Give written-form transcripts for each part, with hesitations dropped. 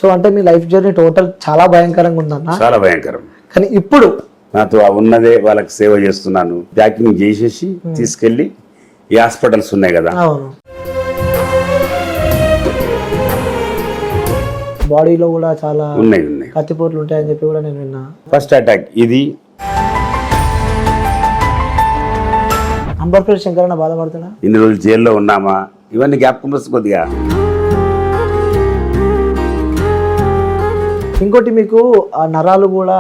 So అంటే మీ life journey total చాలా భయంకరంగా ఉందన్న. చాలా భయంకరం. కానీ ఇప్పుడు నాతో ఉన్నదే వాళ్ళకి సేవ చేస్తున్నాను. ప్యాకింగ్ చేసేసి తీసుకెళ్లి ఈ హాస్పిటల్స్ ఉన్నాయి కదా, అవును బాడీలో కూడా చాలా ఉన్నాయి. కత్తిపోట్లు ఉంటాయని చెప్పి కూడా నేను విన్నా. ఫస్ట్ అటాక్ ఇది. అంబర్పేట శంకరన్న బాధపడతాడా? ఇన్ని రోజులు జైల్లో ఉన్నామా, ఇవన్నీ జ్ఞాపకం వస్తుంది కొద్దిగా. ఇంకోటి మీకు ఆ నరాలు కూడా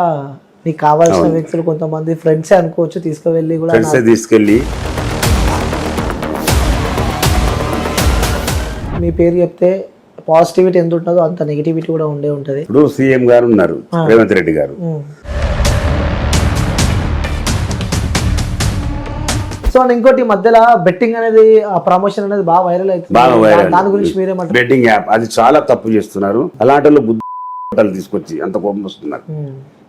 మీకు కావాల్సిన వ్యక్తులు కొంతమంది ఫ్రెండ్సే అనుకోవచ్చు తీసుకువెళ్ళి కూడా తీసుకెళ్ళి మీ పేరు చెప్తే పాజిటివిటీ ఎంత ఉంటుందో అంత నెగిటివిటీ కూడా ఉండే ఉంటుంది. ఇప్పుడు సీఎం గారు ఉన్నారు, రేవంత్ రెడ్డి గారు. సో అండ్ ఇంకోటి మధ్యలో బెట్టింగ్ అనేది ఆ ప్రమోషన్ అనేది బాగా వైరల్ అవుతుంది. దాని గురించి మీరేమంటారు? బెట్టింగ్ యాప్ అది చాలా తప్పు చేస్తున్నారు. అలాంటి వాళ్ళు బుద్ధి తీసుకొచ్చి అంత కోపం వస్తున్నారు.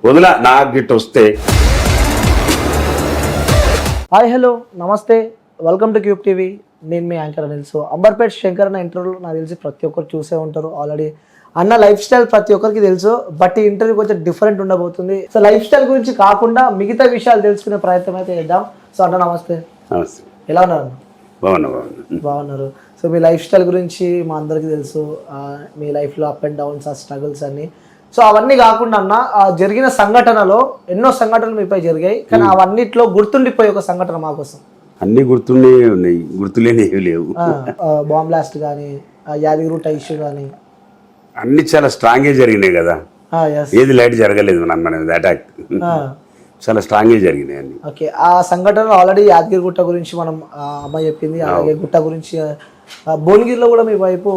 వదిలా నాకు గిట్ వస్తే. హాయ్ హలో నమస్తే, వెల్కమ్ టు క్యూబ్ టీవీ. నేను మీ యాంకర్ అనిల్. సో అంబర్పేట శంకర్ అన్న ఇంటర్వ్యూలో నాకు తెలిసి ప్రతి ఒక్కరు చూసే ఉంటారు ఆల్రెడీ. అన్న లైఫ్ స్టైల్ ప్రతి ఒక్కరికి తెలుసు, బట్ ఈ ఇంటర్వ్యూ కొంచెం డిఫరెంట్ ఉండబోతుంది. సో లైఫ్ స్టైల్ గురించి కాకుండా మిగతా విషయాలు తెలుసుకునే ప్రయత్నం అయితే చేద్దాం. సో అన్న నమస్తే. నమస్తే. ఎలా ఉన్నారు అన్న? బాగున్నారు. సో మీ లైఫ్ స్టైల్ గురించి మా అందరికీ తెలుసు, మీ లైఫ్లో అప్ అండ్ డౌన్స్, ఆ స్ట్రగుల్స్ అన్ని. సో అవన్నీ కాకుండా అన్న జరిగిన సంఘటనలో ఎన్నో సంఘటనలు మీపై జరిగాయి, కానీ అవన్నిట్లో గుర్తుండిపోయే ఒక సంఘటన మా కోసం. అన్ని గుర్తుండే ఉన్నాయి, గుర్తులేని ఏవి లేవు. బాంబ్ బ్లాస్ట్ కానీ, యాదగిరిగుట్ట ఇష్యూ కానీ అన్ని చాలా స్ట్రాంగే జరిగినాయి కదా. ఏది లైట్ జరగలేదు మన అటాక్, చాలా స్ట్రాంగే జరిగినాయి అన్ని. ఓకే, ఆ సంఘటనలో ఆల్రెడీ యాదగిరిగుట్ట గురించి మనం అమ్మాయి చెప్పింది, అలాగే గుట్ట గురించి భువనగిరిలో కూడా మీ వైపు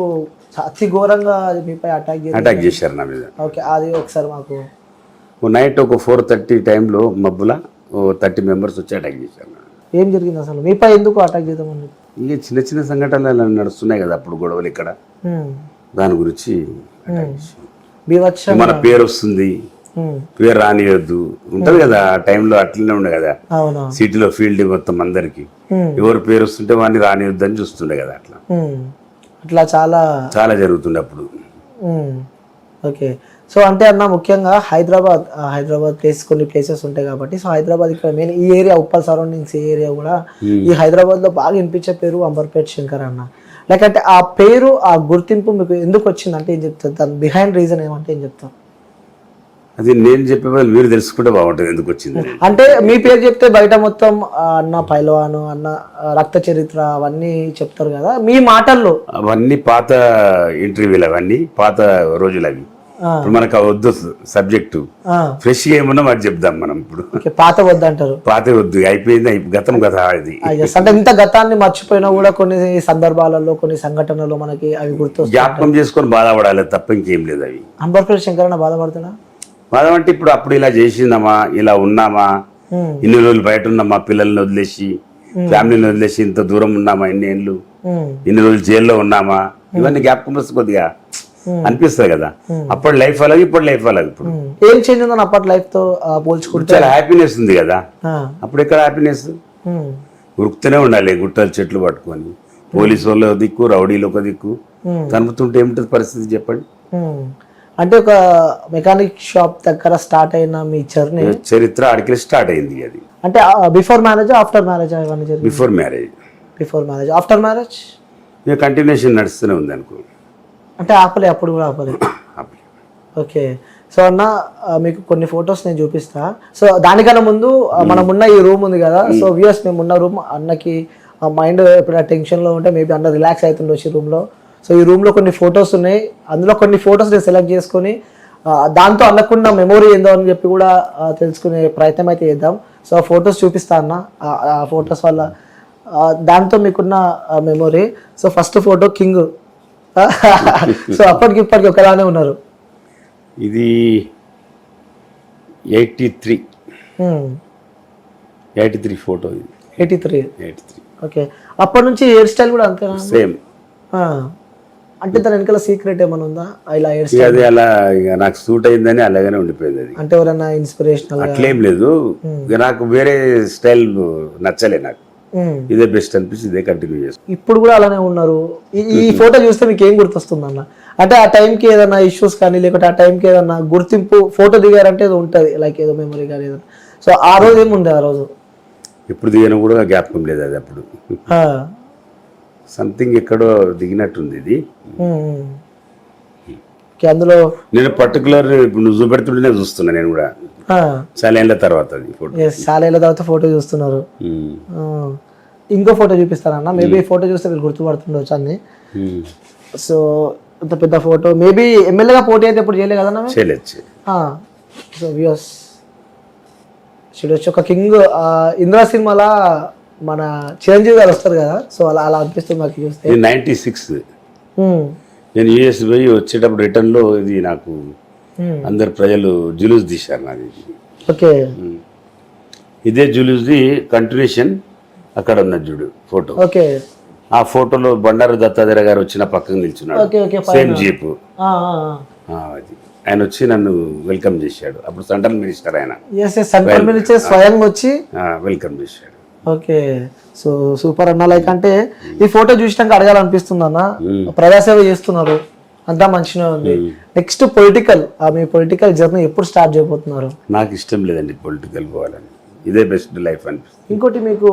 అతి ఘోరంగా మీపై అటాక్ చేశారు నా మీద. ఓకే, అది ఒకసారి మాకు. నైట్ ఒక 4:30 టైంలో మబ్బుల 30 మెంబర్స్ వచ్చి అటాక్ చేశారు. ఏం జరిగింది అసలు? మీపై ఎందుకు అటాక్ చేద్దామని? ఇక చిన్న చిన్న సంఘటనలు నడుస్తున్నాయి కదా అప్పుడు, గొడవలు ఇక్కడ, దాని గురించి మన పేరు వస్తుంది, పేరు రానియొద్దు ఉంటది కదా ఆ టైంలో. అట్లనే ఉండే కదా సిటీలో ఫీల్డ్ మొత్తం అందరికి, ఎవరు పేరు వస్తుంటే వాడిని రానియొద్దు అని చూస్తుండే కదా. అట్లా అట్లా చాలా చాలా జరుగుతుండే అప్పుడు. ఓకే, సో అంటే అన్న ముఖ్యంగా హైదరాబాద్ ప్లేస్, కొన్ని ప్లేసెస్ ఉంటాయి కాబట్టి. సో హైదరాబాద్ ఇక్కడ మెయిన్ ఈ ఏరియా, ఉప్పల్ సరౌండింగ్స్ ఏరియా కూడా ఈ హైదరాబాద్ లో బాగా వినిపించే పేరు అంబర్పేట శంకర్ అన్న. లైక్ అంటే ఆ పేరు, ఆ గుర్తింపు మీకు ఎందుకు వచ్చింది అంటే ఏం చెప్తారు? దాని బిహైండ్ రీజన్ ఏమంటే ఏం చెప్తాం? అది నేను చెప్పే వాళ్ళు మీరు తెలుసుకుంటే బాగుంటుంది ఎందుకు వచ్చింది. అంటే మీ పేరు చెప్తే బయట మొత్తం అన్న పైలవాను, అన్న రక్త చరిత్ర అవన్నీ చెప్తారు కదా, మీ మాటల్లో అవన్నీ పాత ఇంటర్వ్యూలు, అవన్నీ పాత రోజులు. అవి ఇప్పుడు మనకు వద్దు సబ్జెక్టు, ఫ్రెష్ గా ఏమన్నా మరి చెప్దాం మనం. ఇప్పుడు పాత వద్దు అంటారు. పాత వద్దు, అయిపోయింది, గతం గత. అది అంటే ఇంత గతాన్ని మర్చిపోయినా కూడా కొన్ని సందర్భాలలో, కొన్ని సంఘటనలు మనకి అవి గుర్తు జ్ఞాపకం చేసుకొని బాధపడాలి తప్ప ఇంకేం లేదు. అవి అంబర్పేట శంకర్ అన్న బాధపడుతున్నా బాధపంటే ఇప్పుడు అప్పుడు ఇలా చేసిందమ్మా, ఇలా ఉన్నామా, ఇన్ని రోజులు బయట ఉన్నామా, పిల్లల్ని వదిలేసి, ఫ్యామిలీని వదిలేసి ఇంత దూరం ఉన్నామా, ఇన్ని రోజులు జైల్లో ఉన్నామా, ఇవన్నీ జ్ఞాపకం వస్తే కొద్దిగా అనిపిస్తుంది కదా. అప్పటి లైఫ్ అలాగే, ఇప్పుడు లైఫ్ అలాగే. ఇప్పుడు ఏం చేంజ్ ఉందని అప్పటి లైఫ్ తో పోల్చుకుంటే చాలా హ్యాపీనెస్ ఉంది కదా. అప్పుడు ఎక్కడ హ్యాపీనెస్? ఉరుకుతూనే ఉండాలి, గుట్టలు చెట్లు పట్టుకొని, పోలీసు వాళ్ళు ఒక దిక్కు, రౌడీలు ఒక దిక్కు, కనుపుతుంటే ఏమిటది పరిస్థితి చెప్పండి. అంటే ఒక మెకానిక్ షాప్ దగ్గర స్టార్ట్ అయిన మీ జర్నీ చరిత్ర అడికి స్టార్ట్ అయింది. అది అంటే బిఫోర్ మ్యారేజ్, ఆఫ్టర్ మ్యారేజ్ అవన్నీ జరిగింది? Before marriage. Before marriage. After marriage ఇక కంటిన్యూషన్ నడుస్తూనే ఉంది అనుకో. అంటే ఆపలే, అప్పుడు కూడా ఆపలే. ఓకే, సో అన్న మీకు కొన్ని ఫొటోస్ నేను చూపిస్తా. సో దానికన్నా ముందు మనం ఉన్న ఈ రూమ్ ఉంది కదా, సో వ్యూయర్స్ మేము ఉన్న రూమ్, అన్నకి మైండ్ ఇప్పుడు టెన్షన్లో ఉంటే మేబీ అన్న రిలాక్స్ అవుతుండొచ్చు ఈ రూమ్లో. సో ఈ రూమ్లో కొన్ని ఫొటోస్ ఉన్నాయి, అందులో కొన్ని ఫొటోస్ నేను సెలెక్ట్ చేసుకొని దాంతో అన్నకున్న మెమొరీ ఏందో అని చెప్పి కూడా తెలుసుకునే ప్రయత్నం అయితే చేద్దాం. సో ఆ ఫొటోస్ చూపిస్తా అన్న, ఆ ఫొటోస్ వల్ల దాంతో మీకున్న memory. So first photo king. So అప్పటికి ఇప్పటికి ఒకలానే ఉన్నారు. ఇది 83 ఫోటో. ఇది 83. ఓకే, అప్పటి నుంచి హెయిర్ స్టైల్ కూడా అంతేనా? సేమ్. అంటే దాని వెనకాల సీక్రెట్ ఏమైనా ఉందా? ఇలా హెయిర్ స్టైల్ అది అలా నాకు సూట్ అయిందని అలాగనే ఉండిపోయింది. అది అంటే ఎవరైనా ఇన్స్పిరేషనల్ అట్లేం లేదు, నాకు వేరే స్టైల్ నచ్చలే, నాకు ఇదే బెస్ట్ అనిపించి ఇదే కంటిన్యూ చేస్తాను. ఇప్పుడు కూడా అలానే ఉన్నారు. ఈ ఫోటో చూస్తే మీకు ఏం గుర్తొస్తుంది అన్న? అంటే ఆ టైంకి ఏదైనా ఇష్యూస్ కానీ లేకపోతే ఆ టైంకి ఏదైనా గుర్తింపు ఫోటో దిగారంటే ఏదో ఉంటుంది లైక్ ఏదో మెమరీ కానీ ఏదో. సో ఆ రోజు ఏముండే ఆ రోజు? ఎప్పుడు దిగినా కూడా జ్ఞాపకం లేదు అది. అప్పుడు సంథింగ్ ఎక్కడో దిగినట్టుంది ఇది. అందులో నేను పర్టికులర్ ఇప్పుడు నువ్వు చూపెడుతుంటేనే చూస్తున్నా నేను కూడా చాలా ఏళ్ళ తర్వాత అది ఫోటో. చాలా ఏళ్ళ తర్వాత ఫోటో చూస్తున్నారు. ఇంకో ఫోటో చూపిస్తారన్న, మేబీ ఫోటో చూస్తే మీరు గుర్తుపడుతుండొచ్చు అన్ని. సో ఇంత పెద్ద ఫోటో మేబీ ఎమ్మెల్యేగా పోటీ అయితే ఎప్పుడు చేయలేదు కదన్నా? చేయలేదు. సో వ్యూస్ చూడొచ్చు, ఒక కింగ్ ఇంద్రా సినిమాలా మన చిరంజీవి గారు వస్తారు కదా, సో అలా అలా అనిపిస్తుంది మాకు చూస్తే. 96 నేను యూఎస్ పోయి వచ్చేటప్పుడు రిటర్న్లో ఇది నాకు అందరు ప్రజలు జులూస్ తీశారు నాది. ఓకే, ఇదే జులూస్ది కంటిన్యూషన్ అక్కడ ఉన్నది చూడు ఫోటో. ఓకే, ఆ ఫోటోలో బండారు దత్తాత్రేయ గారు వచ్చిన పక్కన నిల్చున్నాడు, సేమ్ జీప్. అది ఆయన వచ్చి నన్ను వెల్కమ్ చేశాడు. అప్పుడు సెంట్రల్ మినిస్టర్ ఆయన, సెంట్రల్ మినిస్టర్ స్వయంగా వచ్చి వెల్కమ్ చేశాడు. ఓకే, సో సూపర్ అన్న. లైక్ అంటే ఈ ఫోటో చూసినాక అడగాలనిపిస్తుంది అన్న, ప్రజాసేవ చేస్తున్నారు అంతా మంచిగా ఉంది. నెక్స్ట్ పొలిటికల్, మీ పొలిటికల్ జర్నీ ఎప్పుడు స్టార్ట్ చేయబోతున్నారు? నాకు ఇష్టం లేదండి పొలిటికల్ పోవాలని, ఇదే బెస్ట్ లైఫ్ అనిపిస్తుంది. ఇంకోటి మీకు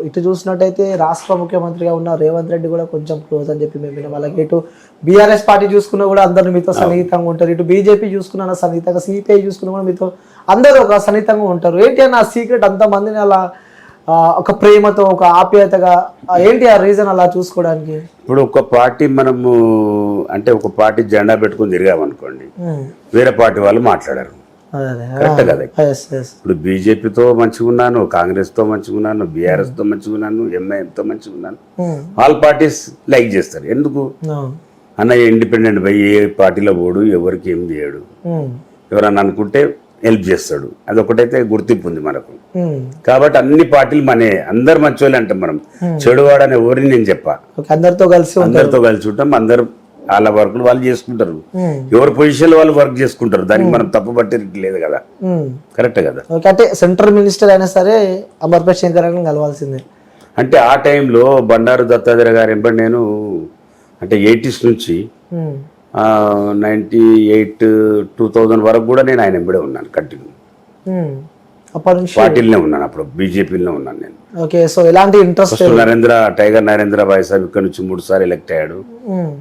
ఇటు చూసినట్టయితే రాష్ట్ర ముఖ్యమంత్రిగా ఉన్న రేవంత్ రెడ్డి కూడా కొంచెం క్లోజ్ అని చెప్పి మేము విన్నాం. అలాగే ఇటు బీఆర్ఎస్ పార్టీ చూసుకున్నా కూడా అందరు మీతో సన్నిహితంగా ఉంటారు. ఇటు బీజేపీ చూసుకున్నా సన్నిహితంగా, సిపిఐ చూసుకున్నా కూడా మీతో అందరూ ఒక సన్నిహితంగా ఉంటారు. ఏంటి అన్న సీక్రెట్ అంతమందిని అలా ఒక ప్రేమతో ఒక ఆప్యాయతగా, ఏంటి ఆ రీజన్ అలా చూసుకోవడానికి? ఇప్పుడు ఒక పార్టీ మనము అంటే ఒక పార్టీ జెండా పెట్టుకుని తిరిగామనుకోండి, వేరే పార్టీ వాళ్ళు మాట్లాడారు, కరెక్ట్ కదా? ఇప్పుడు బీజేపీతో మంచిగా ఉన్నాను, కాంగ్రెస్ తో మంచిగా ఉన్నాను, బీఆర్ఎస్ తో మంచిగా ఉన్నాను, ఎంఐఎంతో మంచిగా ఉన్నాను, ఆల్ పార్టీస్ లైక్ చేస్తారు. ఎందుకు అన్న ఇండిపెండెంట్ పోయి ఏ పార్టీలో పోడు, ఎవరికి ఏం చేయడు, ఎవరన్నా అనుకుంటే హెల్ప్ చేస్తాడు, అదొకటైతే గుర్తింపు ఉంది మనకు. కాబట్టి అన్ని పార్టీలు మనే, అందరు మంచి వాళ్ళు అంటాం మనం, చెడువాడని ఎవరిని నేను చెప్పా. అందరితో కలిసి ఉంటాం, అందరు వాళ్ళ వర్క్లు వాళ్ళు చేసుకుంటారు, ఎవరి పొజిషన్ వాళ్ళు వర్క్ చేసుకుంటారు, దానికి మనం తప్పు పట్టేది లేదు కదా, కరెక్ట్ కదా? అంటే సెంట్రల్ మినిస్టర్ అయినా సరే అమర్పేట్ శంకర్ కలవాల్సిందే. అంటే ఆ టైంలో బండారు దత్తాత్రేయ గారు ఎంబడి నేను అంటే 80s నుంచి 98, 2000 వరకు కూడా నేను ఆయన ఎంబడే ఉన్నాను కంటిన్యూ. పార్టీలోనే ఉన్నాను, అప్పుడు బీజేపీలోనే ఉన్నాను నేను. ఓకే, సో ఎలాంటి ఇంట్రెస్ట్? టైగర్ నరేంద్ర భాయ్ సాబ్ ఇక్కడ నుంచి 3 సార్లు ఎలక్ట్ అయ్యాడు,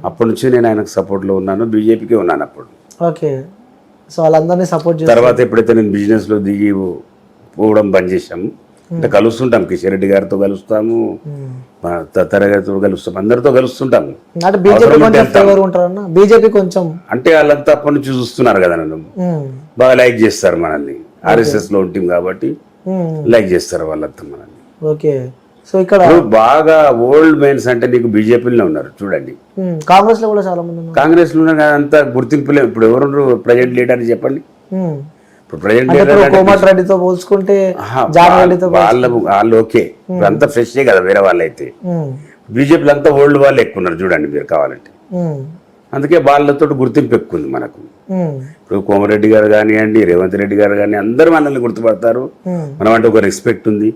అప్పటి నుంచి నేను ఆయనకు సపోర్ట్ లో ఉన్నాను, బీజేపీకే ఉన్నాను అప్పుడు. ఓకే, సో వాళ్ళందరినీ సపోర్ట్. తర్వాత ఎప్పుడైతే నేను బిజినెస్ లో దిగి పోవడం బంద్ చేశాము, అంటే కలుస్తుంటాం, కిషన్ రెడ్డి గారితో కలుస్తాము, దత్తాత్రేయ గారితో కలుస్తాం, అందరితో కలుస్తుంటాము. బీజేపీ కొంచెం అంటే వాళ్ళంతా అప్పటి నుంచి చూస్తున్నారు కదా నన్ను, బాగా లైక్ చేస్తారు మనల్ని, ఆర్ఎస్ఎస్ లో ఉంటాం కాబట్టి లైక్ చేస్తారు వాళ్ళంతా మనల్ని. ఓకే, సో ఇక్కడ బాగా ఓల్డ్ మెయిన్స్ అంటే నీకు బీజేపీలో ఉన్నారు చూడండి, కాంగ్రెస్ లో కూడా చాలా మంది, కాంగ్రెస్ లో అంత గుర్తింపులే. ఇప్పుడు ఎవరు ప్రజెంట్ లీడర్ చెప్పండి? ఇప్పుడు ప్రజెంట్ రెడ్డితో పోల్చుకుంటే వాళ్ళు ఓకే, ఇప్పుడు అంతా ఫ్రెష్ కదా, వేరే వాళ్ళు అయితే. బీజేపీలో అంతా ఓల్డ్ వాళ్ళు ఎక్కువ ఉన్నారు చూడండి మీరు కావాలంటే, అందుకే వాళ్ళతో గుర్తింపు ఎక్కువ ఉంది మనకు. ఇప్పుడు కోమరెడ్డి గారు కానివ్వండి, రేవంత్ రెడ్డి గారు కానీ అందరూ మనల్ని గుర్తుపడతారు, మనం అంటే ఒక రెస్పెక్ట్ ఉంది,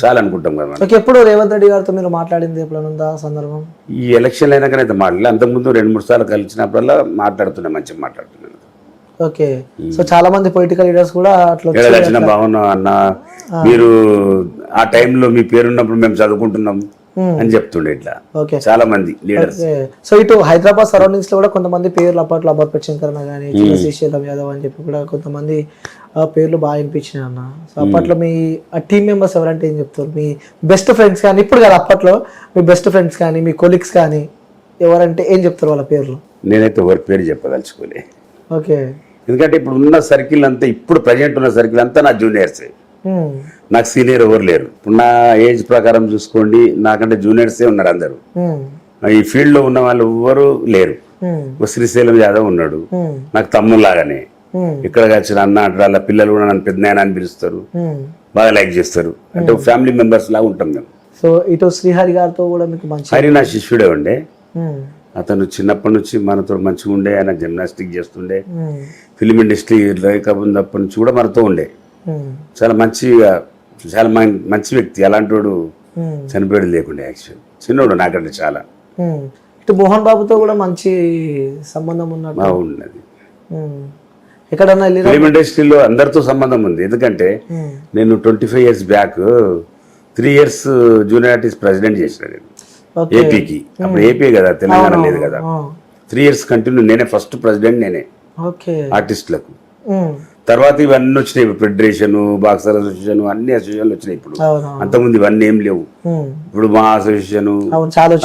చాలా అనుకుంటాం కదా. ఎప్పుడు రేవంత్ రెడ్డి గారితో మీరు మాట్లాడింది ఎప్పుడైనా సందర్భం? ఈ ఎలక్షన్ అయినాకనైతే మాట్లాడలే, అంతకుముందు 2-3 సార్లు కలిసినప్పుడల్లా మాట్లాడుతున్నా, మంచిగా మాట్లాడుతున్నాను. ఓకే, సో చాలా మంది పొలిటికల్ లీడర్స్ కూడా అట్లా బాగున్నా అన్న, మీరు ఆ టైంలో మీ పేరున్నప్పుడు మేము చదువుకుంటున్నాం అని చెప్తుండే ఇట్లా చాలా మంది లీడర్స్. సో ఇటు హైదరాబాద్ సరౌండింగ్స్ లో కూడా కొంతమంది పేర్లు అప్పట్లో అమర్పేట్ శంకర్ కానీ, శ్రీశైలం యాదవ్ అని చెప్పి కూడా కొంతమంది పేర్లు బాగా వినిపించినాయి అన్న. సో అప్పట్లో మీ టీమ్ మెంబర్స్ ఎవరంటే ఏం చెప్తారు? మీ బెస్ట్ ఫ్రెండ్స్ కానీ, ఇప్పుడు కదా అప్పట్లో మీ బెస్ట్ ఫ్రెండ్స్ కానీ, మీ కొలీగ్స్ కానీ ఎవరంటే ఏం చెప్తారు వాళ్ళ పేర్లు? నేనైతే ఎవరి పేరు చెప్పదలుచుకోలే. ఓకే, ఎందుకంటే ఇప్పుడు ఉన్న సర్కిల్ అంతా, ఇప్పుడు ప్రజెంట్ ఉన్న సర్కిల్ అంతా నా జూనియర్సే, నాకు సీనియర్ ఎవరు లేరు. ఇప్పుడు నా ఏజ్ ప్రకారం చూసుకోండి, నాకంటే జూనియర్సే ఉన్నారు అందరు. ఈ ఫీల్డ్ లో ఉన్న వాళ్ళు ఎవ్వరు లేరు. శ్రీశైలం యాదవ్ ఉన్నాడు, నాకు తమ్ముళ్ళలాగానే, ఇక్కడ వచ్చిన అన్న వాళ్ళ పిల్లలు కూడా నన్ను పెద్దనాయన అని పిలుస్తారు, బాగా లైక్ చేస్తారు, అంటే ఫ్యామిలీ మెంబర్స్ లాగా ఉంటాం మేము. సో ఇటు శ్రీహరి గారితో కూడా మీకు మంచి, హరి నా శిష్యుడే ఉండే, అతను చిన్నప్పటి నుంచి మనతో మంచిగా ఉండే, ఆయన జిమ్నాస్టిక్ చేస్తుండే, ఫిలిం ఇండస్ట్రీ లేకపోయినప్పటి నుంచి కూడా మనతో ఉండే, చాలా మంచిగా, చాలా మంచి వ్యక్తి. అలాంటి వాడు చనిపోయాడు లేకుండే, యాక్చువల్ చిన్నోడు నాకంటే చాలా. ఇటు మోహన్ బాబుతో కూడా మంచి సంబంధం ఉన్నట్టు. ఉన్నది. ఎక్కడన్నా వెళ్ళి ఫిలిం ఇండస్ట్రీలో అందరితో సంబంధం ఉంది. ఎందుకంటే నేను 25 years back 3 years junior artist president చేసిన నేను ఏపీకి. అప్పుడు ఏపీ కదా, తెలంగాణ లేదు కదా. 3 years కంటిన్యూ నేనే ఫస్ట్ ప్రెసిడెంట్, నేనే ఆర్టిస్టులకు. తర్వాత ఇవన్నీ వచ్చినాయి, ఫెడరేషన్, బాక్సర్ అసోసియేషన్, అన్ని అసోసియేషన్లు వచ్చినాయి. ఇప్పుడు అంతకుముందు ఇవన్నీ ఏం లేవు. ఇప్పుడు మా అసోసియేషన్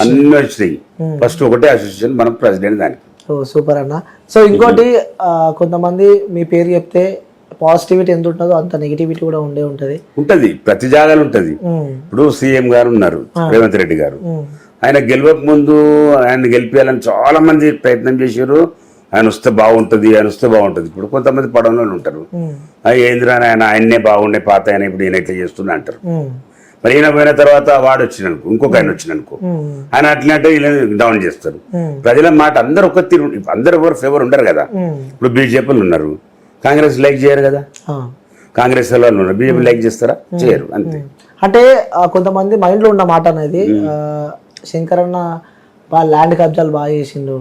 అన్ని వచ్చినాయి. ఫస్ట్ ఒకటే అసోసియేషన్, మనం ప్రెసిడెంట్ దానికి. సూపర్ అన్న. సో ఇంకోటి కొంతమంది మీ పేరు చెప్తే పాజిటివిటీ ఎంత ఉంటుందో అంత నెగిటివిటీ కూడా ఉంటది. ప్రతి జాగాలో ఉంటది. ఇప్పుడు సీఎం గారు ఉన్నారు, రేవంత్ రెడ్డి గారు. ఆయన గెలవక ముందు ఆయన గెలిపించాలని చాలా మంది ప్రయత్నం చేశారు. ఆయన వస్తే బాగుంటది, ఆయన వస్తే బాగుంటది. ఇప్పుడు కొంతమంది పడంలో ఉంటారు, ఏంద్రా ఆయన్నే బాగుండే పాత ఆయన ఇప్పుడు ఈయన ఇట్లా చేస్తున్నా అంటారు. మరి ఈయన పోయిన తర్వాత వాడు వచ్చిననుకో, ఇంకొక ఆయన వచ్చిననుకో, ఆయన అట్లంటే ఈయన డౌన్ చేస్తారు. ప్రజల మాట అందరు ఒక తీరు, అందరు ఎవరు ఫేవర్ ఉండరు కదా. ఇప్పుడు బీజేపీలు ఉన్నారు, కాంగ్రెస్ లైక్ చేయరు కదా. కాంగ్రెస్ వాళ్ళు ఉన్నారు, బీజేపీ లైక్ చేస్తారా? చేయరు. అంతే. అంటే కొంతమంది మైండ్ లో ఉన్న మాట అనేది, శంకరన్న బాగా ల్యాండ్ కబ్జాలు బాగా చేసిండు,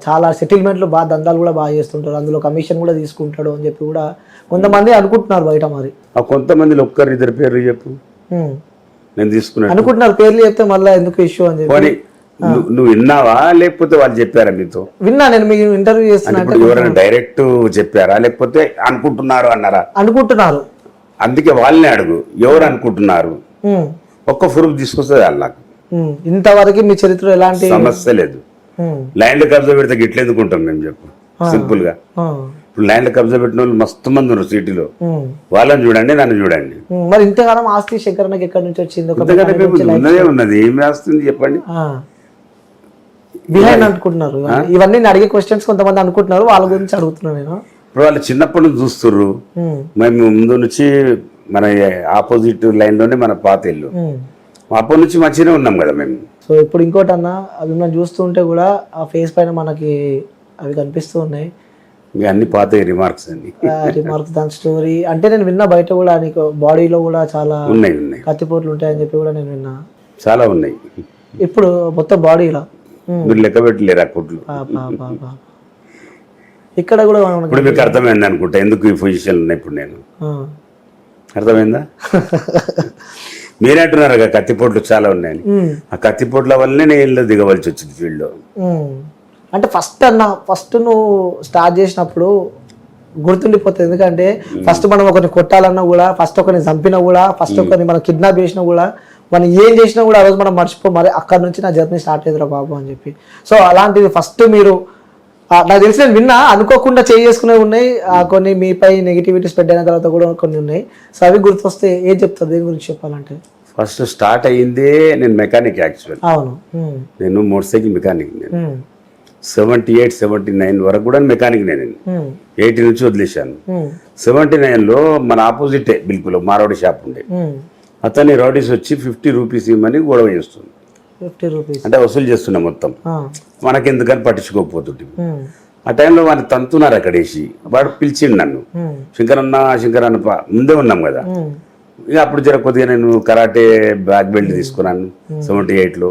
చాలా సెటిల్మెంట్లు బాగా దందాలు కూడా బాగా చేస్తుంటారు, అందులో కమిషన్ కూడా తీసుకుంటాడు అని చెప్పి కూడా కొంతమంది అనుకుంటున్నారు బయట. మరి కొంతమంది ఒక్కరు ఇద్దరు పేర్లు చెప్పు, నేను తీసుకున్నాను అనుకుంటున్నారు. పేర్లు చెప్తే మళ్ళీ ఎందుకు ఇష్యూ అని చెప్పి. నువ్వు విన్నావా లేకపోతే వాళ్ళు చెప్పారా మీతో? విన్నా, నేను మీకు ఇంటర్వ్యూ చేస్తున్నా. ఎవరైనా డైరెక్ట్ చెప్పారా లేకపోతే అనుకుంటున్నారు అన్నారా? అనుకుంటున్నారు. అందుకే వాళ్ళని అడుగు, ఎవరు అనుకుంటున్నారు, ఒక్క ప్రూఫ్ తీసుకొస్తుంది వాళ్ళు. నాకు ఇంతవరకు మీ చరిత్ర ఎలాంటి సమస్య లేదు. ల్యాండ్ కబ్జా పెడితే గిట్ల ఎందుకుంటాం మేము చెప్పు, సింపుల్ గా. ఇప్పుడు ల్యాండ్ కబ్జా పెట్టిన వాళ్ళు మస్తు మంది ఉన్నారు సిటీలో, వాళ్ళని చూడండి, నన్ను చూడండి. మరి ఇంతకాలం ఆస్తి శంకరన్నకి ఎక్కడి నుంచి వచ్చింది? ఉన్నదే ఉన్నది, ఏమి ఆస్తుంది చెప్పండి. బిహైండ్ అనుకుంటున్నారు. ఇవన్నీ నేను అడిగే క్వశ్చన్స్ కొంతమంది అనుకుంటున్నారు, వాళ్ళ గురించి అడుగుతున్నాను నేను. ఇప్పుడు వాళ్ళు చిన్నప్పటి నుంచి చూస్తుర్రు. మేము ముందు నుంచి మన ఆపోజిట్ లైన్ లోనే మన పాత ఇల్లు, అప్పటి నుంచి మంచిగానే ఉన్నాం కదా మేము. సో ఇప్పుడు ఇంకోటి అన్న, అవి మనం చూస్తుంటే కూడా ఆ ఫేస్ పైన మనకి అవి కనిపిస్తూ ఉన్నాయి, అన్ని పాత రిమార్క్స్ అండి. రిమార్క్స్, దాని స్టోరీ అంటే నేను విన్నా. బయట కూడా నీకు బాడీలో కూడా చాలా ఉన్నాయి కత్తిపోట్లు ఉంటాయని చెప్పి కూడా నేను విన్నా. చాలా ఉన్నాయి. ఇప్పుడు మొత్తం బాడీలో మీరు లెక్క పెట్టలేరు ఆ కుట్లు. ఇక్కడ కూడా ఇప్పుడు మీకు అర్థమైంది అనుకుంటా ఎందుకు ఈ పొజిషన్ ఉన్నాయి ఇప్పుడు. నేను అర్థమైందా? మీరే అంటున్నారు కదా కత్తిపోట్లు చాలా ఉన్నాయని. ఆ కత్తిపోట్ల వల్లనే నేను ఇల్లు దిగవలసి వచ్చింది ఫీల్డ్ లో. అంటే ఫస్ట్ నువ్వు స్టార్ట్ చేసినప్పుడు గుర్తుండిపోతుంది. ఎందుకంటే ఫస్ట్ మనం ఒకరిని కొట్టాలన్నా కూడా, ఫస్ట్ ఒకరిని చంపినా కూడా, ఫస్ట్ ఒకరిని మనం కిడ్నాప్ చేసినా కూడా, మనం ఏం చేసినా కూడా ఆ రోజు మనం మర్చిపో, మరి అక్కడ నుంచి నా జర్నీ స్టార్ట్ అయ్యేదిరా బాబు అని చెప్పి. సో అలాంటిది ఫస్ట్ మీరు, నాకు తెలిసి నేను విన్నా, అనుకోకుండా చేసుకునేవి ఉన్నాయి కొన్ని, మీపై నెగిటివిటీ స్ప్రెడ్ అయిన తర్వాత కూడా కొన్ని ఉన్నాయి. సో అవి గుర్తొస్తే ఏం చెప్తారు దేని గురించి చెప్పాలంటే? ఫస్ట్ స్టార్ట్ అయ్యిందే నేను మెకానిక్ యాక్చువల్. అవును, నేను మోటార్ సైకిల్ మెకానిక్. నేను 78, 79 వరకు కూడా మెకానిక్ నేను. 80 నుంచి వదిలేశాను. 79లో మన ఆపోజిటే బిల్కుల్ మారోడి షాప్ ఉండే, అతని రౌడీస్ వచ్చి 50 రూపీస్ ఇవ్వమని గొడవ చేస్తుంది. 50 రూపీస్ అంటే వసూలు చేస్తున్నా మొత్తం, మనకెందుకని పట్టించుకోకపోతుంటే. ఆ టైంలో వాడిని తంతున్నారు అక్కడ వేసి. వాడు పిలిచిండు నన్ను, శంకరన్న ముందే ఉన్నాం కదా. ఇక అప్పుడు జర కొద్దిగా నేను కరాటే బ్లాక్ బెల్ట్ తీసుకున్నాను 78లో.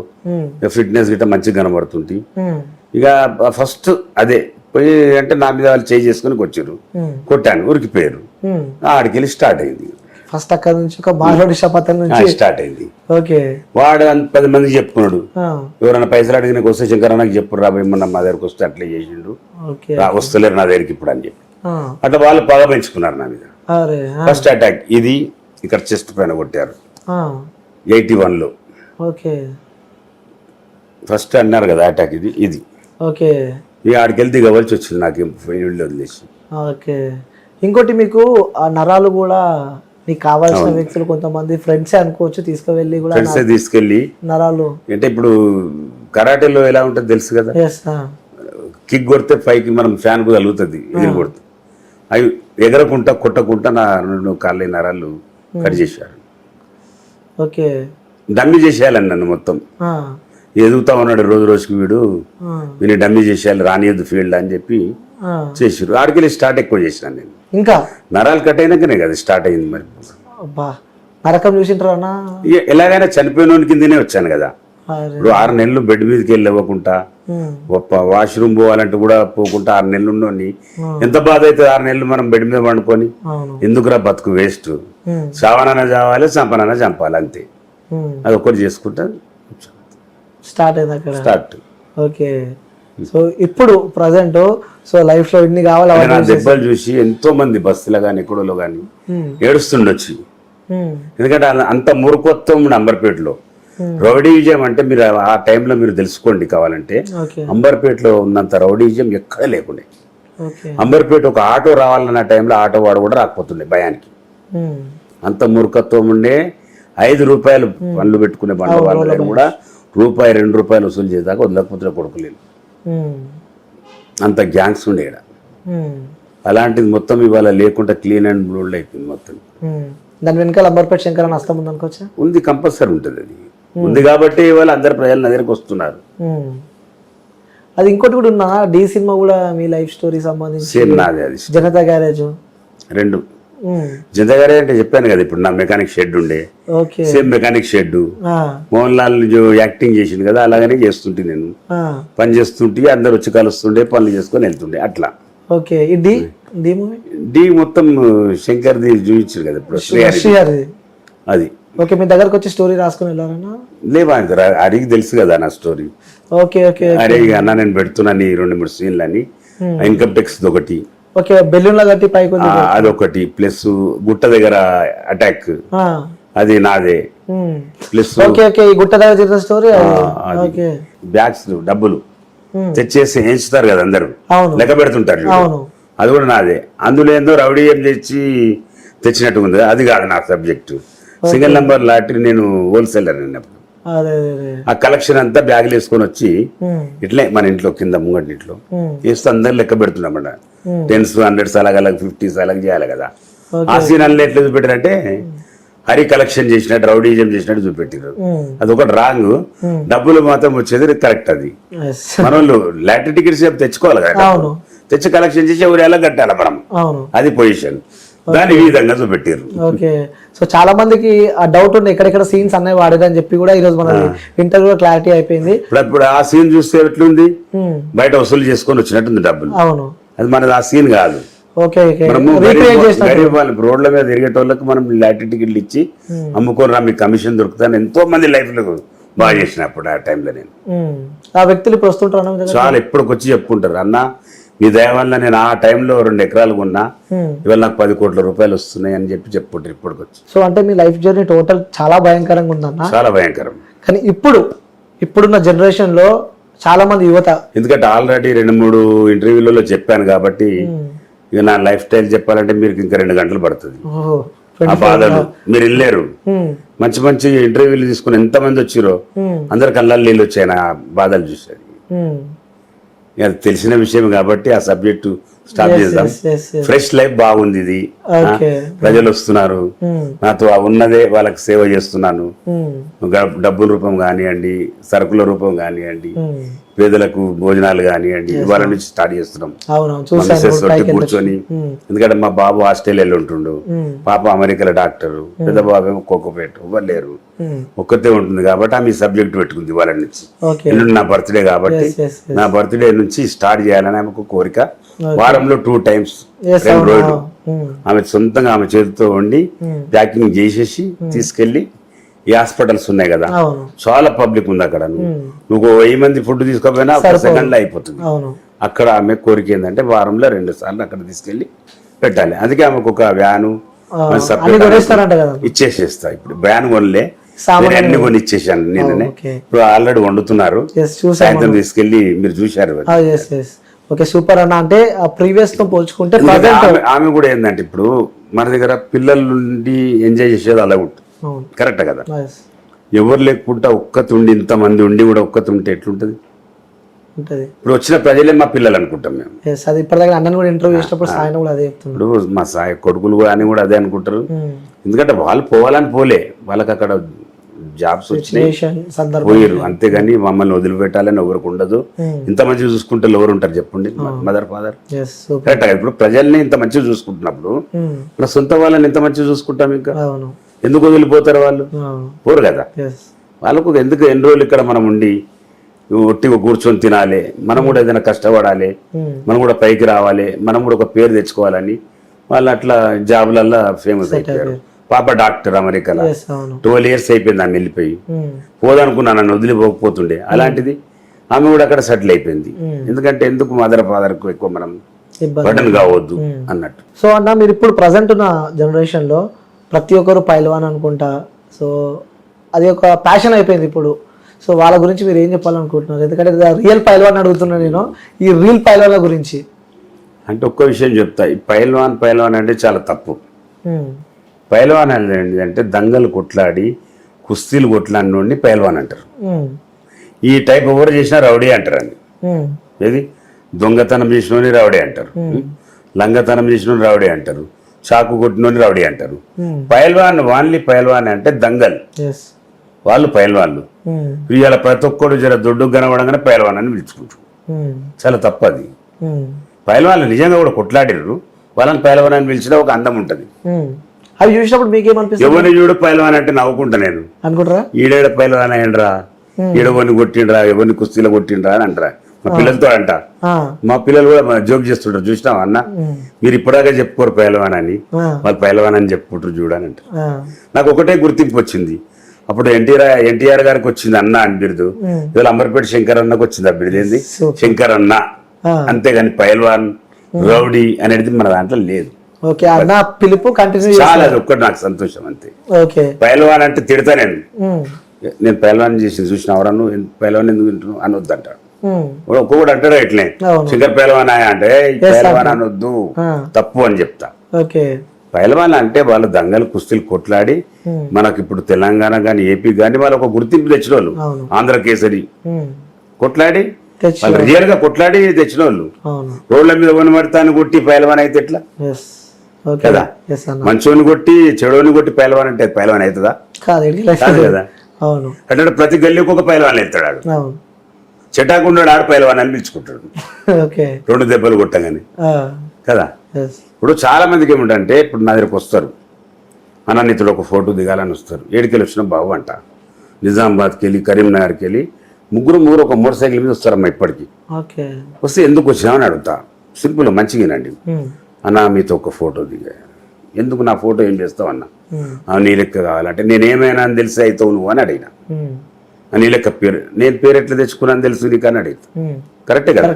ఫిట్నెస్ గిట్ట మంచిగా కనబడుతుంది. ఇక ఫస్ట్ అదే పోయి అంటే నా మీద వాళ్ళు చేయి చేసుకుని వచ్చారు, కొట్టాను, ఉరికిపోయారు. ఆడికెళ్ళి స్టార్ట్ అయింది. ఫస్ట్ అక్కడ నుంచి ఒక మారోడి షాప్ నుంచి స్టార్ట్ అయింది. ఓకే, వాడు 10 మందికి చెప్పుకున్నాడు. ఎవరైనా పైసలు అడిగిన వస్తే శంకరన్నకి చెప్పు రా ఏమన్నా మా దగ్గరకు వస్తే అట్లా చేసిండు, వస్తలేరు నా దగ్గరికి ఇప్పుడు అని చెప్పి. అట్లా వాళ్ళు పగ పెంచుకున్నారు నా మీద. ఫస్ట్ అటాక్ ఇది ఇక్కడ చెస్ట్ పైన కొట్టారు 81లో. ఓకే, ఫస్ట్ అన్నారు కదా అటాక్ ఇది. ఓకే, ఇక ఆడికెళ్ళి దిగవలసి వచ్చింది నాకు ఫీల్డ్ వదిలేసి. ఓకే, ఇంకోటి మీకు ఆ నరాలు కూడా నీకు కావాల్సిన వ్యక్తులు కొంతమంది ఫ్రెండ్సే అనుకోవచ్చు, తీసుకువెళ్ళి కూడా తీసుకెళ్ళి నరాలు అంటే ఇప్పుడు కరాటేలో ఎలా ఉంటుంది తెలుసు కదా, కిక్ కొడితే పైకి మనం ఫ్యాన్ కు తగులుతుంది, ఎగిరి కొడుతుంది. అవి ఎగరకుంటా కొట్టకుంటా నా 2 కాళ్ళ నరాలు కట్ చేశారు. ఓకే, డమ్మి చేసేయాలని నన్ను మొత్తం. ఎదుగుతా ఉన్నాడు రోజు రోజుకి వీని డమ్మి చేసేయాలి, రానియద్దు ఫీల్డ్ అని చెప్పి చేసారు. ఆడికెళ్ళి స్టార్ట్ ఎక్కువ చేసినాను నేను. ఇంకా నరాలు కట్ అయినాకనే కదా స్టార్ట్ అయింది. మరి నరకం చూసింటారా? ఎలాగైనా చనిపోయిన కిందనే వచ్చాను కదా. ఇప్పుడు 6 నెలలు బెడ్ మీదకి వెళ్ళి ఇవ్వకుండా వాష్రూమ్ పోవాలంటే కూడా పోకుండా 6 నెలలు ఉన్నోని ఎంత బాధ అవుతుంది. 6 నెలలు మనం బెడ్ మీద పండుకొని ఎందుకురా బతుకు వేస్ట్, చావనన్నా చావాలి చంపనన్నా చంపాలి అంతే. అది ఒక్కటి చేసుకుంటా స్టార్ట్ అయింది అక్కడ. స్టార్ట్. ఓకే. సో ఇప్పుడు ప్రజెంట్ సో లైఫ్ లో ఇన్ని కావాలి నా దెబ్బలు చూసి ఎంతో మంది బస్సులో కానీ ఎక్కడోలో కానీ ఏడుస్తుండొచ్చి. ఎందుకంటే అంత మురుకొత్తం అంబర్పేటలో రౌడీ విజయం అంటే మీరు ఆ టైంలో మీరు తెలుసుకోండి కావాలంటే. అంబర్పేటలో ఉన్నంత రౌడీ విజయం ఎక్కడ లేకుండే. అంబర్పేట ఒక ఆటో రావాలన్న టైంలో ఆటో వాడు కూడా రాకపోతుండే భయానికి. అంత మూర్ఖత్వం ఉండే. 5 రూపాయలు పనులు పెట్టుకునే బండ్ల వాళ్ళ దగ్గర కూడా రూపాయి 2 రూపాయలు వసూలు చేసేదాకా వదలకపోతే కొడుకులేను. అంత గ్యాంగ్స్ ఉండే ఇక్కడ. అలాంటిది మొత్తం ఇవాళ లేకుండా క్లీన్ అండ్ బ్లూడ్ అయిపోయింది మొత్తం. దాని వెనకాల అంబర్పేట శంకరన్న హస్తం ఉంది అనుకోవచ్చా? ఉంది, కంపల్సరీ ఉంటుంది. అది ఉంది కాబట్టి ఇవాళ అందరు ప్రజల దగ్గరికి వస్తున్నారు. అది ఇంకోటి కూడా ఉన్నా డి సినిమా కూడా మీ లైఫ్ స్టోరీ సంబంధించి సేమ్ నాదే. అది జనతా గ్యారేజ్ 2 జనతా గ్యారేజ్ అంటే చెప్పాను కదా ఇప్పుడు నా మెకానిక్ షెడ్ ఉండే. Same mechanic shed Mohan Lal acting చేసింది కదా అలాగనే చేస్తుంటే నేను పని చేస్తుంటే అందరు వచ్చి కలుస్తుండే పనులు చేసుకొని వెళ్తుండే అట్లా. ఓకే. డి మొత్తం శంకర్ ది చూపించారు కదా ఇప్పుడు అది. ఓకే. మీ దగ్గరకు వచ్చి స్టోరీ రాసుకుని వెళ్ళారన్నా? లేవా అడిగి తెలుసు కదా నా స్టోరీ. Okay okay. అరే అన్న నేను పెడుతున్నాను 2-3 సీన్లు అని. ఇన్కమ్ ట్యాక్స్ ఒకటి, ఓకే, బెలూన్ల కట్టి పైకి అదొకటి, ప్లస్ గుట్ట దగ్గర అటాక్ అది నాదే. ప్లస్ గుట్ట దగ్గర స్టోరీ బ్యాగ్స్ డబ్బులు తెచ్చేసి వేయించుతారు కదా అందరు లెక్క పెడుతుంటారు, అది కూడా నాదే. అందులో ఏందో రౌడీ ఏం తెచ్చి తెచ్చినట్టు ఉంది, అది కాదు నా సబ్జెక్టు. సింగిల్ నెంబర్ లాటరీ నేను హోల్సేలర్ అన్నప్పుడు ఆ కలెక్షన్ అంతా బ్యాగులు వేసుకొని వచ్చి ఇట్లే మన ఇంట్లో కింద ముంగటి ఇంట్లో వేస్తూ అందరు లెక్క పెడుతున్నామట. 10s 100s అలాగ 50s అలాగ చేయాలి కదా. ఆ సీన్ అన్నీ ఎట్లా చూపెట్టారంటే హరి కలెక్షన్ చేసినట్టు రౌడీజం చేసినట్టు చూపెట్టారు. అది ఒకటి రాంగ్, డబ్బులు మాత్రం వచ్చేది కరెక్ట్. అది మన వాళ్ళు లాటరీ టికెట్స్ తెచ్చుకోవాలి కదా, తెచ్చి కలెక్షన్ చేసి ఎవరు ఎలా కట్టాలి మనం, అది పొజిషన్. దాన్ని ఈ విధంగా చూపెట్టారు. ఓకే. సో చాలా మందికి ఆ డౌట్ ఉంది ఎక్కడెక్కడ సీన్స్ అన్నవి వాడేదని చెప్పి కూడా ఈ రోజు మన ఇంటర్వ్యూ క్లారిటీ అయిపోయింది. ఇప్పుడు ఆ సీన్ చూస్తే ఎట్లుంది, బయట వసూలు చేసుకొని వచ్చినట్టుంది డబ్బులు. అవును, అది మనది ఆ సీన్ కాదు. రోడ్ల మీద తిరిగేటోళ్ళకి మనం లాటరీ టికెట్లు ఇచ్చి అమ్ముకోరా మీకు కమిషన్ దొరుకుతాను ఎంతో మంది లైఫ్ లో బాగా చేసినప్పుడు ఆ టైంలో నేను. ఆ వ్యక్తులు ఇప్పుడు వస్తుంటారు చాలా ఎప్పటికొచ్చి చెప్పుకుంటారు, అన్న మీ దయ వల్ల నేను ఆ టైంలో 2 ఎకరాలు కొన్నా, ఇవాళ నాకు 10 కోట్ల రూపాయలు వస్తున్నాయి అని చెప్పి చెప్పుకుంటారు ఇప్పటికొచ్చి. సో అంటే మీ లైఫ్ జర్నీ టోటల్ చాలా భయంకరంగా ఉందన్న. చాలా భయంకరం. కానీ ఇప్పుడున్న జనరేషన్ లో చాలా మంది యువత, ఎందుకంటే ఆల్రెడీ 2-3 ఇంటర్వ్యూలలో చెప్పాను కాబట్టి ఇక నా లైఫ్ స్టైల్ చెప్పాలంటే మీరు ఇంకా 2 గంటలు పడుతుంది. ఆ బాధలు మీరు వెళ్ళారు, మంచి మంచి ఇంటర్వ్యూలు తీసుకుని ఎంత మంది వచ్చిరో అందరు కళ్ళల్లో నీళ్ళు వచ్చాయి నా బాధలు చూసేది. అది తెలిసిన విషయం కాబట్టి ఆ సబ్జెక్టు స్టార్ట్ చేద్దాం. ఫ్రెష్ లైఫ్ బాగుంది, ఇది ప్రజలు వస్తున్నారు నాతో, ఉన్నదే వాళ్ళకి సేవ చేస్తున్నాను. డబ్బుల రూపం కానివ్వండి, సరుకుల రూపం కానివ్వండి, పేదలకు భోజనాలు కానివ్వండి, ఇవాళ నుంచి స్టార్ట్ చేస్తున్నాం కూర్చొని. ఎందుకంటే మా బాబు ఆస్ట్రేలియాలో ఉంటుండు, పాప అమెరికాలో డాక్టరు, పెద్ద బాబు ఏమో కోకోపేట, ఎవరు లేరు, ఒక్కతే ఉంటుంది కాబట్టి ఆమె సబ్జెక్ట్ పెట్టుకుంది ఇవాళ నుంచి. ఎల్లుండి నా బర్త్డే కాబట్టి నా బర్త్డే నుంచి స్టార్ట్ చేయాలని ఆమెకు కోరిక. వారంలో 2 times రోజు ఆమె సొంతంగా ఆమె చేతితో వండి ప్యాకింగ్ చేసేసి తీసుకెళ్లి ఈ హాస్పిటల్స్ ఉన్నాయి కదా, చాలా పబ్లిక్ ఉంది అక్కడ, నువ్వు 1000 మంది ఫుడ్ తీసుకోపోయినా 1 సెకండ్ లో అయిపోతుంది. అక్కడ ఆమె కోరిక ఏంటంటే వారంలో 2 సార్లు అక్కడ తీసుకెళ్లి పెట్టాలి. అందుకే ఆమెకు ఒక వ్యాను ఇచ్చేసేస్తా. ఇప్పుడు వ్యాన్ కొనలే, అన్ని కొని ఇచ్చేసాను నిన్ననే. ఇప్పుడు ఆల్రెడీ వండుతున్నారు, సాయంత్రం తీసుకెళ్లి మీరు చూశారు. ఓకే, సూపర్ అన్న. అంటే ప్రీవియస్ తో పోల్చుకుంటే ఆమె కూడా ఏంటంటే ఇప్పుడు మన దగ్గర పిల్లల నుండి ఎంజాయ్ చేసేది అలా ఉంటుంది, కరెక్ట్ కదా. ఎవరు లేకుండా ఒక్కతుండి ఇంతమంది ఉండి కూడా ఒక్కతుంటే ఎట్లుంటది? ఇప్పుడు వచ్చిన ప్రజలే మా పిల్లలు అనుకుంటాం మేము. ఇప్పుడు మా సాయి కొడుకులు కూడా అని కూడా అదే అనుకుంటారు. ఎందుకంటే వాళ్ళు పోవాలని పోలే, వాళ్ళకి అక్కడ జాబ్స్ వచ్చినాయి పోయారు, అంతేగాని మమ్మల్ని వదిలిపెట్టాలని ఎవరికి ఉండదు. ఇంత మంచిగా చూసుకుంటే ఎవరు ఉంటారు చెప్పండి, మదర్ ఫాదర్, కరెక్ట్. ఇప్పుడు ప్రజల్ని ఇంత మంచిగా చూసుకుంటున్నప్పుడు మన సొంత వాళ్ళని ఇంత మంచిగా చూసుకుంటాం, ఇంకా ఎందుకు వదిలిపోతారు వాళ్ళు? పోరు కదా. వాళ్ళకు ఎందుకు ఎన్ని రోజులు ఇక్కడ మనం ఉండి ఒట్టిగా కూర్చొని తినాలి, మనం కూడా ఏదైనా కష్టపడాలి, మనం కూడా పైకి రావాలి, మనం కూడా ఒక పేరు తెచ్చుకోవాలని వాళ్ళు అట్లా జాబ్లల్లో ఫేమస్ అయిపోయారు. పాప డాక్టర్ అమెరికాలో 12 years అయిపోయింది ఆమె వెళ్ళిపోయి. పోదనుకున్నాను, నన్ను వదిలిపోకపోతుండే. అలాంటిది ఆమె కూడా అక్కడ సెటిల్ అయిపోయింది. ఎందుకంటే ఎందుకు మదర్ ఫాదర్కు ఎక్కువ మనం బటన్ కావద్దు అన్నట్టు. సో అన్న మీరు ఇప్పుడు ప్రజెంట్ ఉన్న జనరేషన్లో ప్రతి ఒక్కరు పైల్వాన్ అనుకుంటా, సో అది ఒక ప్యాషన్ అయిపోయింది ఇప్పుడు. సో వాళ్ళ గురించి మీరు ఏం చెప్పాలనుకుంటున్నారు? ఎందుకంటే రియల్ పైల్వాన్ అడుగుతున్నా నేను, ఈ రియల్ పైల్వాన్ల గురించి. అంటే ఒక్క విషయం చెప్తా, ఈ పైల్వాన్ అంటే చాలా తప్పు. పైల్వాన్ అనేది అంటే దంగలు కొట్లాడి కుస్తీలు కొట్లాడినోడిని పైల్వాన్ అంటారు. ఈ టైప్ ఎవరు చేసినా రౌడీ అంటారు అండి. ఏది దొంగతనం చేసినోని రౌడీ అంటారు, లంగతనం చేసినోని రౌడీ అంటారు, చాకు కొట్టినోని రౌడీ అంటారు. పైల్వాన్ ఓన్లీ పైల్వాన్ అంటే దంగల్, వాళ్ళు పైల్వాన్లు. ఇవాళ ప్రతి ఒక్కడు జర దొడ్డు కనబడంగానే పైల్వాన్ అని పిలుచుకుంటారు. చాలా తప్పు అది. పైల్వాన్లు నిజంగా కూడా కొట్లాడిర్రు, వాళ్ళని పైల్వాన్ అని పిలిచిన ఒక అందం ఉంటది. అవి చూసినప్పుడు మీకేమనిపిస్తుంది? ఎవరిని చూడు పైల్వాన్ అంటే నవ్వుకుంటా నేను. అనుకుంటారా ఈడేడ పైల్వాన్ అయ్యండ్రా, ఈడవని కొట్టిండ్రా, ఎవరిని కుస్తీలో కొట్టిండ్రా అని అంటారా. మా పిల్లలతో అంట, మా పిల్లలు కూడా జోక్ చేస్తుంటారు, చూసినావా అన్న మీరు ఇప్పటిదాకా చెప్పుకోరు పైల్వాన్ అని, వాళ్ళు పైల్వాన్ అని చెప్పుకుంటారు చూడని అంటారు. నాకు ఒకటే గుర్తింపు వచ్చింది, అప్పుడు ఎన్టీఆర్ గారికి వచ్చింది అన్న అని బిరుదు, ఇవాళ అంబర్పేట శంకర్ అన్నకు వచ్చింది ఆ బిరుదు. ఏంది శంకర్ అన్న, అంతేగాని పైల్వాన్ రౌడీ అనేది మన దాంట్లో లేదు. చాలా, అది ఒక్కటి నాకు సంతోషం అంతే. పైల్వాన్ అంటే తిడతా నేను పైల్వాన్ చేసి చూసిన ఎవరన్నా పైల్వాన్ ఎందుకు తింటున్నావు అనొద్దు అంటాడు. ఒక్కొక్కడు అంటాడు ఇట్లే, శంకర్ పైల్వాన్ అంటే పైల్వాన్ అనొద్దు, తప్పు అని చెప్తా. పైల్వాన్ అంటే వాళ్ళు దంగలు కుస్తీలు కొట్లాడి మనకి ఇప్పుడు తెలంగాణ గాని ఏపీ గాని వాళ్ళు ఒక గుర్తింపు తెచ్చిన వాళ్ళు, ఆంధ్ర కేసరి కొట్లాడి వాళ్ళు రియల్ గా కొట్లాడి తెచ్చిన వాళ్ళు. రోడ్ల మీద వనమడతాన్ని కొట్టి పైల్వాన్ అయితే ఎట్లా కదా, మంచోని కొట్టి చెడోని కొట్టి పైల్వాన్ అంటే పైల్వాన్ అవుతుందా? కాదు కదా. అంటే ప్రతి గల్లీకి ఒక పైల్వాన్ ఎత్తాడు, చెటాకున్నాడు ఆడు పైల్వాన్ అని పిలుచుకుంటాడు 2 దెబ్బలు కొట్టగానే కదా. ఇప్పుడు చాలా మందికి ఏమిటంటే, ఇప్పుడు నా దగ్గరకు వస్తారు, అన్ననితుడు ఒక ఫోటో దిగాలని వస్తారు, ఏడికెళ్ళి వచ్చిన బాబు అంట, నిజామాబాద్కి వెళ్ళి కరీంనగర్కి వెళ్ళి ముగ్గురు ఒక మోటార్ సైకిల్ మీద వస్తారమ్మా. ఇప్పటికి వస్తే ఎందుకు వచ్చినామని అడుగుతా, సింపుల్ మంచిగానండి అన్న మీతో ఒక ఫోటో దిగా, ఎందుకు నా ఫోటో ఏం చేస్తావు అన్న, నీ లెక్క కావాలంటే నేనేమైనా అని తెలిసి అవుతావు నువ్వు అని అడిగినా. నీ లెక్క పేరు, నేను పేరు ఎట్లా తెచ్చుకున్నాను తెలుసు నీకు అని అడిగితే కరెక్టే కదా.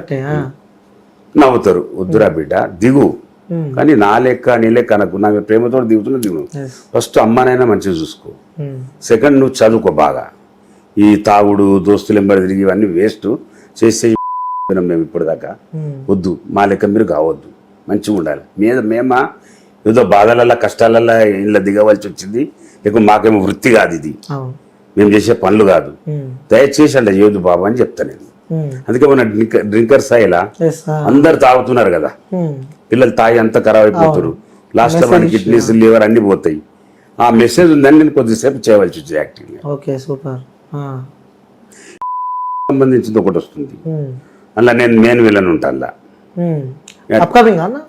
నవ్వుతారు, వద్దురా బిడ్డ దిగు, కానీ నా లెక్క నీ లెక్క అనకు, నా ప్రేమతో దిగు. ఫస్ట్ అమ్మనైనా మంచిగా చూసుకో, సెకండ్ నువ్వు చదువుకో బాగా. ఈ తాగుడు దోస్తులు ఎంబడి తిరిగి ఇవన్నీ వేస్ట్ చేసే మేము ఇప్పుడు దాకా వద్దు, మా లెక్క మీరు కావద్దు, మంచిగా ఉండాలి. మేమా ఏదో బాధలల్లా కష్టాలల్లా ఇలా దిగవలసి వచ్చింది, లేకపోతే మాకేమో వృత్తి కాదు ఇది, మేము చేసే పనులు కాదు, దయచేసి అంటే చేయొద్దు బాబు అని చెప్తా నేను. అందుకే మన డ్రింకర్స్ ఇలా అందరు తాగుతున్నారు కదా, పిల్లలు తాగి అంతా ఖరాబ్ అయిపోతారు, లాస్ట్ లో మన కిడ్నీస్ లివర్ అన్ని పోతాయి. ఆ మెసేజ్ ఉందని నేను కొద్దిసేపు చేయవలసి వచ్చింది యాక్టింగ్. సంబంధించింది ఒకటి వస్తుంది, అలా నేను మెయిన్ విలన్ ఉంటాను.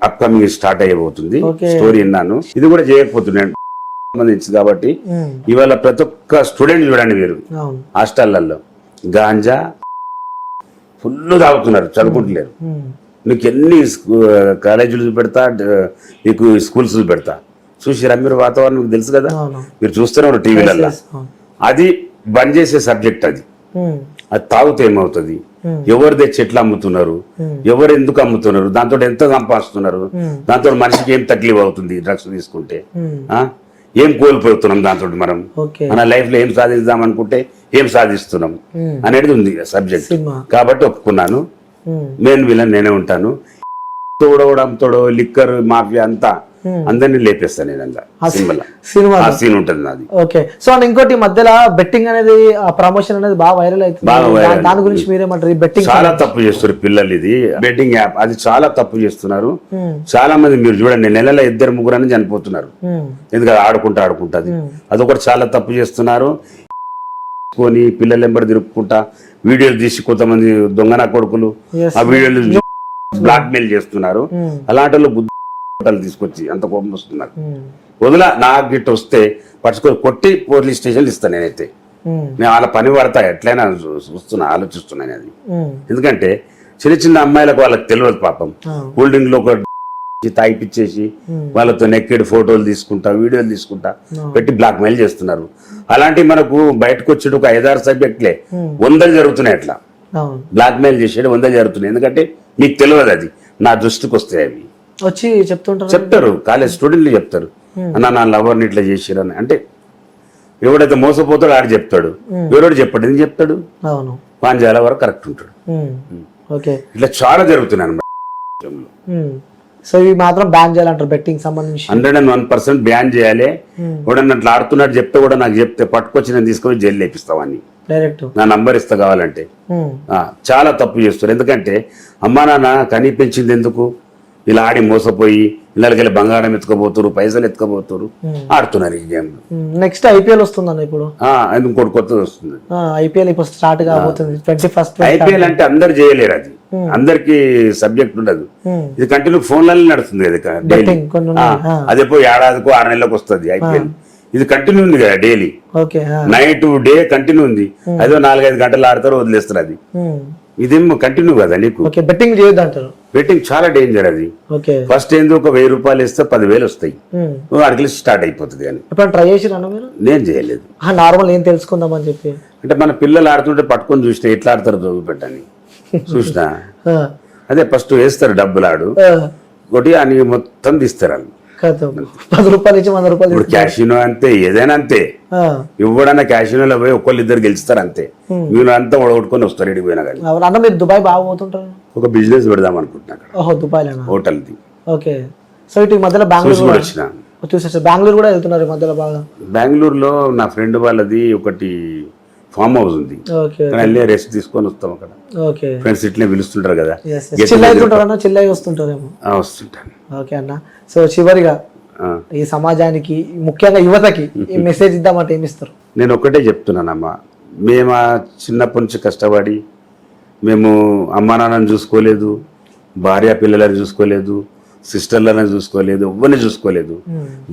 అప్కమింగ్ స్టార్ట్ అయిపోతుంది స్టోరీ విన్నాను, ఇది కూడా చేయకపోతున్నాను సంబంధించింది కాబట్టి. ఇవాళ ప్రతి ఒక్క స్టూడెంట్ చూడండి, మీరు హాస్టళ్లలో గాంజా ఫుల్ తాగుతున్నారు, చదువుకుంటలేరు. నీకు ఎన్ని కాలేజీలు చూపెడతా, నీకు స్కూల్స్ చూపెడతా, చూసిరా మీరు వాతావరణం మీకు తెలుసు కదా, మీరు చూస్తూనే ఉన్నారు టీవీలలో. అది బంద్ చేసే సబ్జెక్ట్ అది. అది తాగుతూ ఏమవుతుంది, ఎవరు తెచ్చి ఎట్లా అమ్ముతున్నారు, ఎవరు ఎందుకు అమ్ముతున్నారు, దాంతో ఎంత సంపాదిస్తున్నారు, దాంతో మనిషికి ఏం తక్లీఫ్ అవుతుంది, డ్రగ్స్ తీసుకుంటే ఏం కోల్పోతున్నాం, దాంతో మనం మన లైఫ్ లో ఏం సాధిద్దాం అనుకుంటే ఏం సాధిస్తున్నాం అనేది ఉంది సబ్జెక్ట్. కాబట్టి ఒప్పుకున్నాను, మెయిన్ విలన్ నేనే ఉంటాను. తోడవడంతో లిక్కర్ మాఫియా అంతా అందరినీ లేపేస్తాను నేను సినిమా సీన్ ఉంటుంది నాది. ఓకే, సో ఇంకోటి మధ్యలో బెట్టింగ్ అనేది ప్రమోషన్ అనేది బాగా వైరల్ అవుతుంది, దాని గురించి మీరేమంటారు? బెట్టింగ్ చాలా తప్పు చేస్తారు పిల్లలు, ఇది బెట్టింగ్ యాప్ అది చాలా తప్పు చేస్తున్నారు. చాలా మంది మీరు చూడండి, నెలలో 2-3 అని చనిపోతున్నారు, ఎందుకంటే ఆడుకుంటుంది. అదొకటి చాలా తప్పు చేస్తున్నారు. కొని పిల్లలు ఎంబడి తిరుపుకుంటా వీడియోలు తీసి కొంతమంది దొంగన కొడుకులు ఆ వీడియోలు బ్లాక్ మెయిల్ చేస్తున్నారు. అలాంటి వాళ్ళు బుద్ధి తీసుకొచ్చి అంత కోపం వస్తున్నారు. వదిలా నాకు గిట్ట వస్తే పట్టుకొని కొట్టి పోలీస్ స్టేషన్లు ఇస్తాను నేనైతే. నేను వాళ్ళ పని పడతా ఎట్లయినా చూస్తున్నా ఆలోచిస్తున్నాను అది. ఎందుకంటే చిన్న చిన్న అమ్మాయిలకు వాళ్ళకి తెలియదు పాపం. కూల్ డ్రింక్ లో ఒక తాగిపిచ్చేసి వాళ్ళతో నెక్కెడ్ ఫోటోలు తీసుకుంటా, వీడియోలు తీసుకుంటా పెట్టి బ్లాక్ మెయిల్ చేస్తున్నారు. అలాంటి మనకు బయటకు వచ్చేట ఒక 5-6 సబ్జెక్టులే 100 జరుగుతున్నాయి. అట్లా బ్లాక్ మెయిల్ చేసేది 100 జరుగుతున్నాయి. ఎందుకంటే మీకు తెలియదు, అది నా దృష్టికి వస్తాయి. అవి వచ్చి చెప్తారు, కాలేజ్ స్టూడెంట్లు చెప్తారు, అన్న నా లవర్ని ఇట్లా చేసిరని. అంటే ఎవడైతే మోసపోతాడో ఆడు చెప్తాడు, ఎవరోడు చెప్పాడు, ఎందుకు చెప్తాడు, పాంజాల వరకు కరెక్ట్ ఉంటాడు. ఇట్లా చాలా జరుగుతున్నాయి అన్నమాట. సో ఇవి మాత్రం బ్యాన్ చేయాలంటారు బెట్టింగ్ సంబంధించి. 101% బ్యాన్ చేయాలి. ఎవడన్నా అట్లా ఆడుతున్నట్టు చెప్తే కూడా నాకు చెప్తే పట్టుకొచ్చి నేను తీసుకొని జైలు లేపిస్తావని, డైరెక్ట్ నా నంబర్ ఇస్తా కావాలంటే. చాలా తప్పు చేస్తారు. ఎందుకంటే అమ్మా నాన్న కనీ పెంచింది ఎందుకు, ఇలా ఆడి మోసపోయి ఇళ్ళకెళ్ళి బంగారం ఎత్తుకోబోతున్నారు, పైసలు ఎత్తుకోబోతున్నారు, ఆడుతున్నారు ఈ గేమ్. నెక్స్ట్ ఐపీఎల్ వస్తుందన్న ఇప్పుడు, ఇంకోటి కొత్తది వస్తుంది. ఐపీఎల్ ఇప్పుడు స్టార్ట్ కాబోతుంది 21st. ఐపీఎల్ అంటే అందరు చేయలేరు, అది అందరికి సబ్జెక్ట్ ఉండదు. ఇది కంటిన్యూ ఫోన్లలో నడుస్తుంది కదా డైలీ. అదే పోయి ఏడాదికో 6 నెలలకు వస్తుంది ఐపీఎల్. ఇది కంటిన్యూ ఉంది కదా డైలీ, నైట్ డే కంటిన్యూ ఉంది. అదే 4-5 గంటలు ఆడతారు, వదిలేస్తారు. అది ఇదేం కంటిన్యూ కదా నీకు. బెట్టింగ్ చేయొద్దు అంటారు. బెట్టింగ్ చాలా డేంజర్. అది ఫస్ట్ ఏందో ఒక 1000 రూపాయలు ఇస్తే 10,000 వస్తాయి, అడిగి స్టార్ట్ అయిపోతుంది. కానీ ట్రై చేసిరా మీరు? నేను చేయలేదు. నార్మల్ ఏం తెలుసుకుందాం అని చెప్పి, అంటే మన పిల్లలు ఆడుతుంటే పట్టుకొని చూసిన ఎట్లా ఆడతారు చదువు పెట్టని చూసినా. అదే ఫస్ట్ వేస్తారు డబ్బులు, ఆడు ఒకటి అని మొత్తం తీస్తారు. 10 రూపాయలు ఇచ్చి 100 రూపాయలు. ఇప్పుడు క్యాషినో అంతే, ఏదైనా అంతే. ఇవ్వడన్నా క్యాషినోలో పోయి 1-2 గెలుస్తారు అంతే, వీళ్ళు అంతా ఓడగొట్టుకొని వస్తారు ఎడికి పోయినా. కానీ అన్న మీరు దుబాయ్ బాగా పోతుంటారు? ఒక బిజినెస్ పెడదాం అనుకుంటున్నా అక్కడ. దుబాయ్ హోటల్ది. ఓకే. సో ఇటు మధ్యలో బెంగళూరు వచ్చిన బెంగళూరు కూడా వెళ్తున్నారు మధ్యలో బాగా. బెంగళూరులో నా ఫ్రెండ్ వాళ్ళది ఒకటి ఫామ్ హౌస్ ఉంది, వెళ్ళి రెస్ట్ తీసుకొని వస్తాం అక్కడ. ఫ్రెండ్స్ ఇట్లే పిలుస్తుంటారు కదా, వస్తుంటారేమో. వస్తుంటాను. ఓకే అన్న. సో చివరిగా ఈ సమాజానికి, ముఖ్యంగా యువతకి ఈ మెసేజ్ ఇద్దామంటే ఏమి ఇస్తారు? నేను ఒక్కటే చెప్తున్నానమ్మా, మేము చిన్నప్పటి నుంచి కష్టపడి మేము అమ్మా నాన్నని చూసుకోలేదు, భార్య పిల్లలని చూసుకోలేదు, సిస్టర్లను చూసుకోలేదు, ఎవరిని చూసుకోలేదు.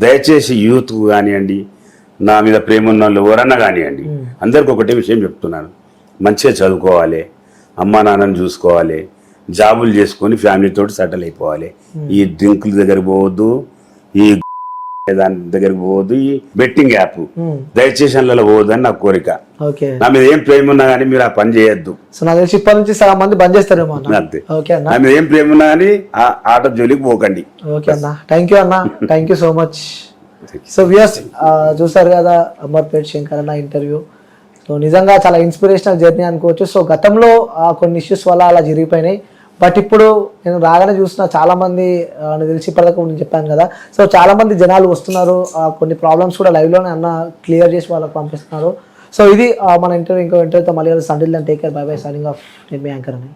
దయచేసి యూత్ కానివ్వండి, నా మీద ప్రేమ ఉన్న వాళ్ళు ఎవరన్నా కానివ్వండి, అందరికి ఒకటే విషయం చెప్తున్నాను, మంచిగా చదువుకోవాలి, అమ్మా నాన్నని చూసుకోవాలి, జాబులు చేసుకొని ఫ్యామిలీతో సెటిల్ అయిపోవాలి. ఈ డ్రింకుల దగ్గర పోవద్దు, ఈ దాని దగ్గరికి పోవద్దు, ఈ బెట్టింగ్ యాప్ దయచేసి అందులో పోవద్దు అని నా కోరిక. నా మీద ఏం ప్రేమ ఉన్నా కానీ మీరు ఆ పని చేయొద్దు. నుంచి సగం మంది బంద్ చేస్తారేమో అంతే. నా మీద ఏం ప్రేమ ఉన్నా కానీ ఆ ఆట జోలికి పోకండి. ఓకే అన్న, థ్యాంక్ యూ అన్న, thank you so much. So viewers చూసారు కదా అమర్పేట్ శంకర్ అన్న ఇంటర్వ్యూ. సో నిజంగా చాలా ఇన్స్పిరేషనల్ జర్నీ అనుకోవచ్చు. సో గతంలో కొన్ని ఇష్యూస్ వల్ల అలా జరిగిపోయినాయి, బట్ ఇప్పుడు నేను రాగానే చూసిన చాలామంది నాకు తెలిసి ఇప్పటిదాకా నేను చెప్పాను కదా, సో చాలామంది జనాలు వస్తున్నారు, కొన్ని ప్రాబ్లమ్స్ కూడా లైవ్లోనే అన్న క్లియర్ చేసి వాళ్ళకి పంపిస్తున్నారు. సో ఇది మన ఇంటర్వ్యూ. ఇంకో ఇంటర్వ్యూతో మళ్ళీ Sunday take care, by by, signing off. నేను మీ యాంకర్ అని.